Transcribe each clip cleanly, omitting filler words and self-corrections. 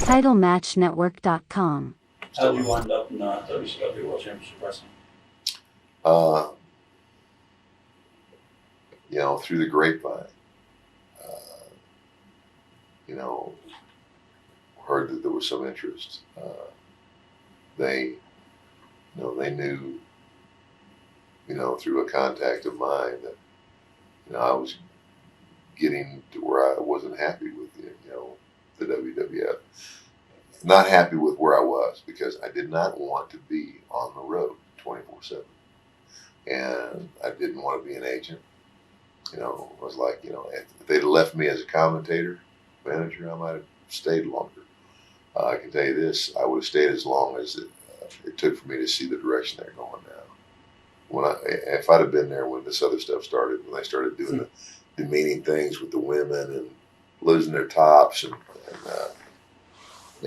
TitleMatchNetwork.com. How did you wind up in WCW World Championship Wrestling? Through the grapevine, heard that there was some interest. They knew, through a contact of mine that, I was getting to where I wasn't happy with the WWF. Not happy with where I was because I did not want to be on the road 24/7. And I didn't want to be an agent. I was like, if they'd left me as a commentator, manager, I might have stayed longer. I can tell you this, I would have stayed as long as it took for me to see the direction they're going now. If I'd have been there when this other stuff started, when they started doing the demeaning things with the women and losing their tops and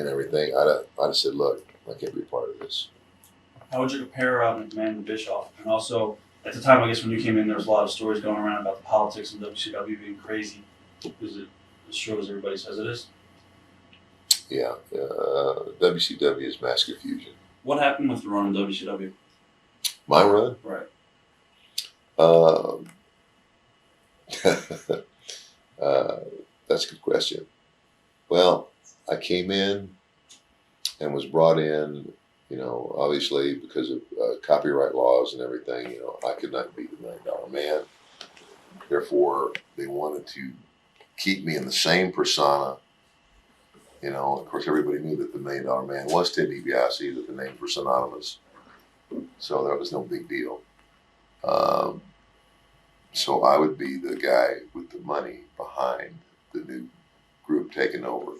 everything, I'd have said, look, I can't be a part of this. How would you compare McMahon and Bischoff? And also, at the time, I guess when you came in, there was a lot of stories going around about the politics of WCW being crazy. Is it as true as everybody says it is? Yeah, WCW is mass confusion. What happened with the run in WCW? My run? Right. That's a good question. Well, I came in and was brought in, obviously because of copyright laws and everything, I could not be the $1 Million Man. Therefore, they wanted to keep me in the same persona. Of course, everybody knew that the $1 Million Man was Ted Dibiase, that the names were synonymous. So that was no big deal. So I would be the guy with the money behind the new group taking over.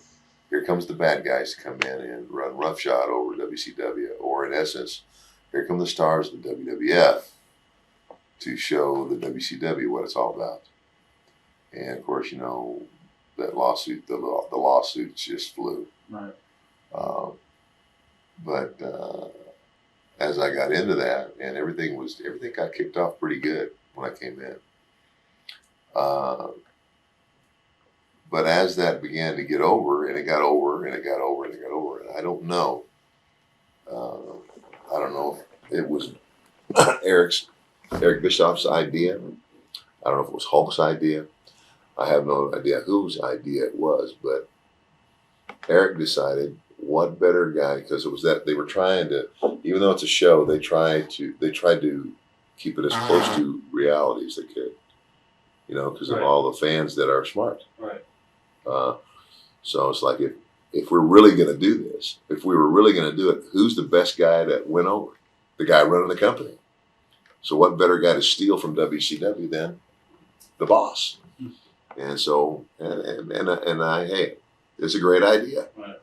Here comes the bad guys to come in and run roughshod over WCW, or in essence, here come the stars of the WWF to show the WCW what it's all about. And of course, that lawsuit, the lawsuits just flew. Right. But as I got into that, and everything got kicked off pretty good when I came in. But as that began to get over, and it got over, and it got over, and it got over, and I don't know if it was Eric Bischoff's idea. I don't know if it was Hulk's idea. I have no idea whose idea it was, but Eric decided what better guy, because it was that they were trying to, even though it's a show, they tried to keep it as close to reality as they could, because of all the fans that are smart. Right. So it's like, if we're really going to do this, if we were really going to do it, who's the best guy that went over? The guy running the company. So what better guy to steal from WCW than the boss? And so, hey, it's a great idea. Right.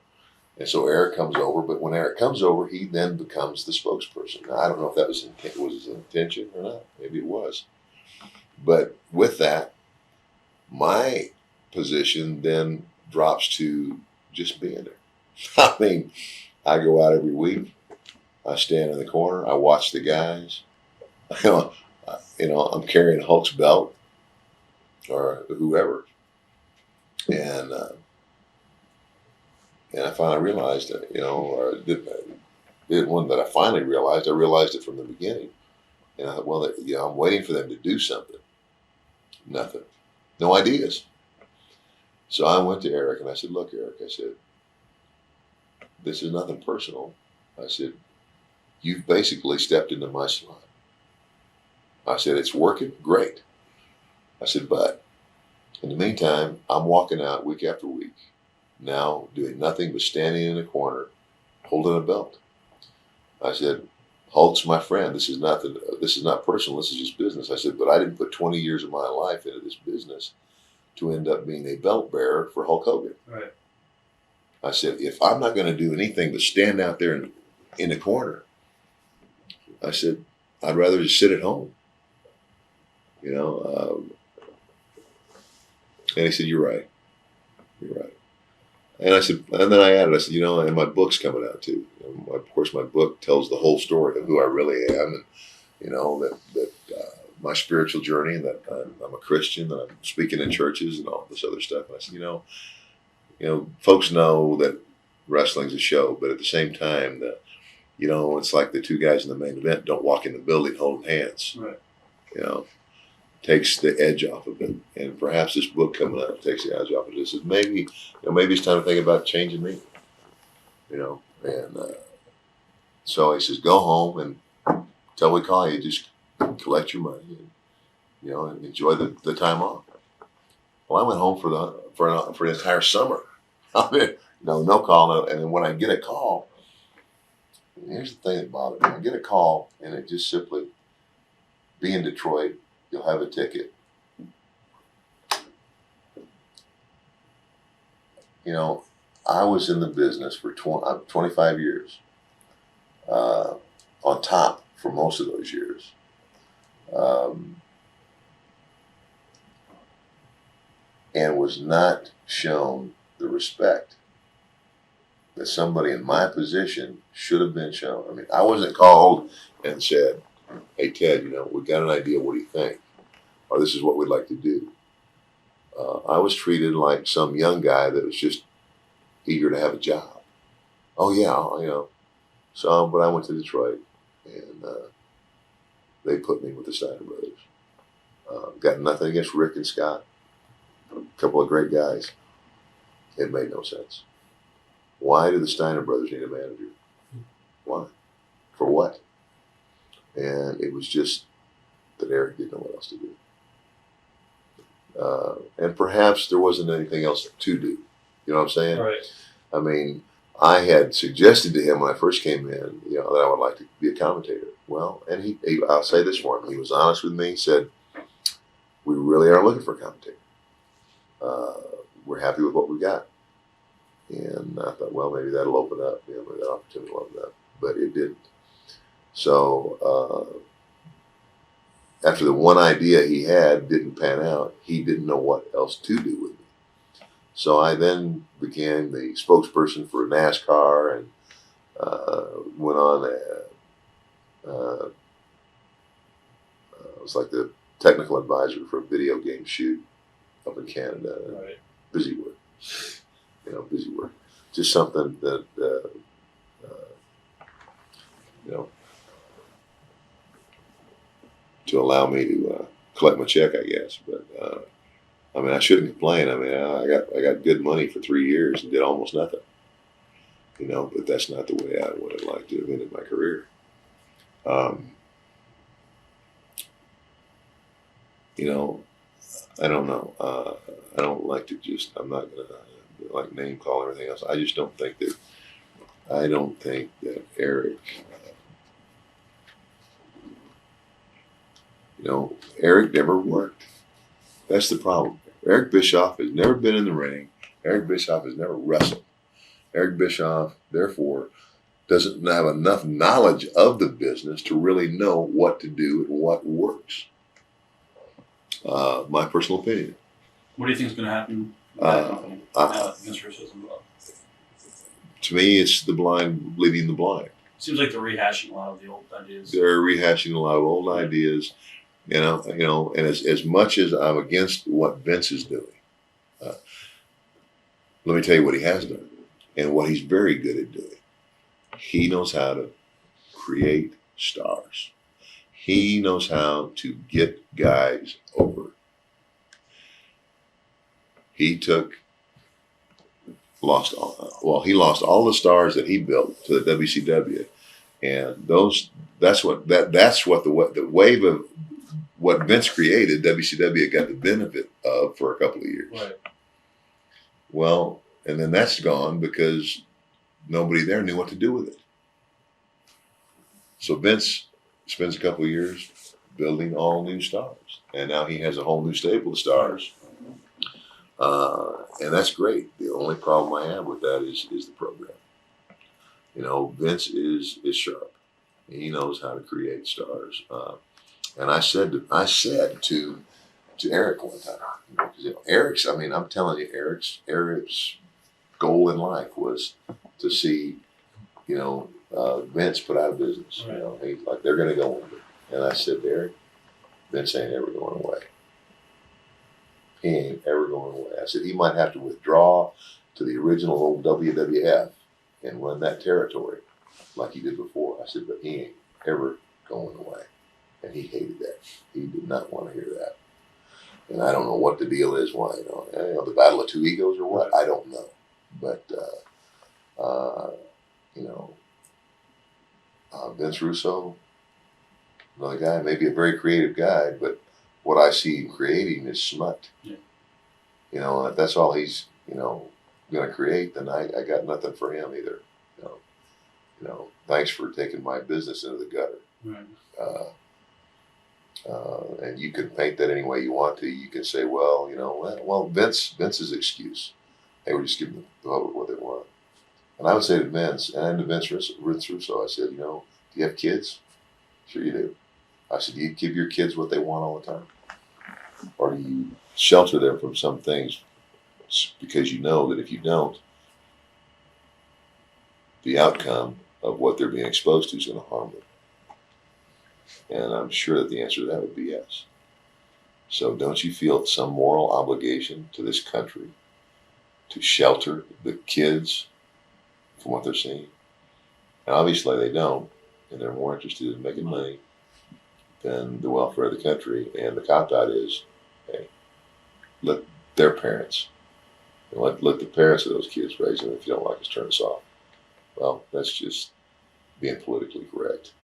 And so Eric comes over, but when Eric comes over, he then becomes the spokesperson. Now, I don't know if that was his intention or not. Maybe it was. But with that, my position then drops to just being there. I mean, I go out every week. I stand in the corner. I watch the guys. I'm carrying Hulk's belt or whoever. And I finally realized that, one that I finally realized. I realized it from the beginning. And I thought, well, I'm waiting for them to do something. Nothing. No ideas. So I went to Eric and I said, look, Eric, I said, this is nothing personal. I said, you've basically stepped into my slot. I said, it's working great. I said, but in the meantime, I'm walking out week after week, now doing nothing but standing in a corner, holding a belt. I said, Hulk's my friend. This is not personal. This is just business. I said, but I didn't put 20 years of my life into this business to end up being a belt bearer for Hulk Hogan. Right. I said, if I'm not going to do anything but stand out there in the corner, I said, I'd rather just sit at home. And he said, you're right. You're right. And I said, and then I added, I said, and my book's coming out too. Of course, my book tells the whole story of who I really am, and that my spiritual journey, and that I'm a Christian, that I'm speaking in churches and all this other stuff. And I said, folks know that wrestling's a show, but at the same time, it's like the two guys in the main event don't walk in the building holding hands. Right. Takes the edge off of it. And perhaps this book coming out takes the edge off of this. Maybe it's time to think about changing me. And so he says, go home and until we call you, just collect your money and enjoy the time off. Well, I went home for an entire summer. I mean, no call. And then when I get a call, here's the thing that bothered me. I get a call and it just simply, be in Detroit, you'll have a ticket. I was in the business for 25 years, on top for most of those years. And was not shown the respect that somebody in my position should have been shown. I mean, I wasn't called and said, hey, Ted, we've got an idea. What do you think? Or this is what we'd like to do. I was treated like some young guy that was just eager to have a job. Oh, yeah, So, but I went to Detroit, and they put me with the Steiner Brothers. Got nothing against Rick and Scott. A couple of great guys. It made no sense. Why do the Steiner Brothers need a manager? Why? For what? And it was just that Eric didn't know what else to do. And perhaps there wasn't anything else to do. You know what I'm saying? Right. I mean, I had suggested to him when I first came in, that I would like to be a commentator. Well, and I'll say this for him. He was honest with me. He said, we really are looking for a commentator. We're happy with what we got. And I thought, well, maybe that'll open up. Maybe that opportunity will open up. But it didn't. So after the one idea he had didn't pan out, he didn't know what else to do with me. So I then became the spokesperson for NASCAR and went on. I was like the technical advisor for a video game shoot up in Canada. Right. Busy work. Busy work. Just something that, to allow me to collect my check, I guess. But I shouldn't complain. I got good money for 3 years and did almost nothing. But that's not the way I would have liked to have ended my career. I don't know. I don't like to I'm not going to name call or anything else. I just don't think that Eric, Eric never worked. That's the problem. Eric Bischoff has never been in the ring. Eric Bischoff has never wrestled. Eric Bischoff, therefore, doesn't have enough knowledge of the business to really know what to do and what works. My personal opinion. What do you think is going to happen with that company now that Vince Russo's involved? To me, it's the blind leading the blind. Seems like they're rehashing a lot of the old ideas. They're rehashing a lot of old ideas, and as much as I'm against what Vince is doing, let me tell you what he has done and what he's very good at doing. He knows how to create stars. He knows how to get guys over. He lost all the stars that he built to the WCW, and that's what the wave of what Vince created, WCW got the benefit of for a couple of years. Right. Well, and then that's gone because nobody there knew what to do with it. So Vince spends a couple of years building all new stars, and now he has a whole new stable of stars. And that's great. The only problem I have with that is the program. Vince is sharp. He knows how to create stars. And I said to Eric one time, because Eric's. I'm telling you, Eric's goal in life was to see, Vince put out of business. Right. He's like, they're going to go under. And I said to Eric, Vince ain't ever going away. He ain't ever going away. I said he might have to withdraw to the original old WWF and run that territory like he did before. I said, but he ain't ever going away. And he hated that. He did not want to hear that. And I don't know what the deal is, why, the battle of two egos or what, I don't know. But, Vince Russo, another guy, maybe a very creative guy, but what I see him creating is smut. Yeah. And if that's all he's, going to create, then I got nothing for him either. Thanks for taking my business into the gutter. Right. And you can paint that any way you want to. You can say, well, Vince's excuse. They were just giving the public what they want. And I would say to Vince, and to Vince Russo, I said, do you have kids? Sure you do. I said, do you give your kids what they want all the time? Or do you shelter them from some things because you know that if you don't, the outcome of what they're being exposed to is going to harm them? And I'm sure that the answer to that would be yes. So don't you feel some moral obligation to this country to shelter the kids from what they're seeing? And obviously they don't, and they're more interested in making money than the welfare of the country. And the cop-out is, hey, let their parents, and let the parents of those kids raise them. If you don't like us, turn us off. Well, that's just being politically correct.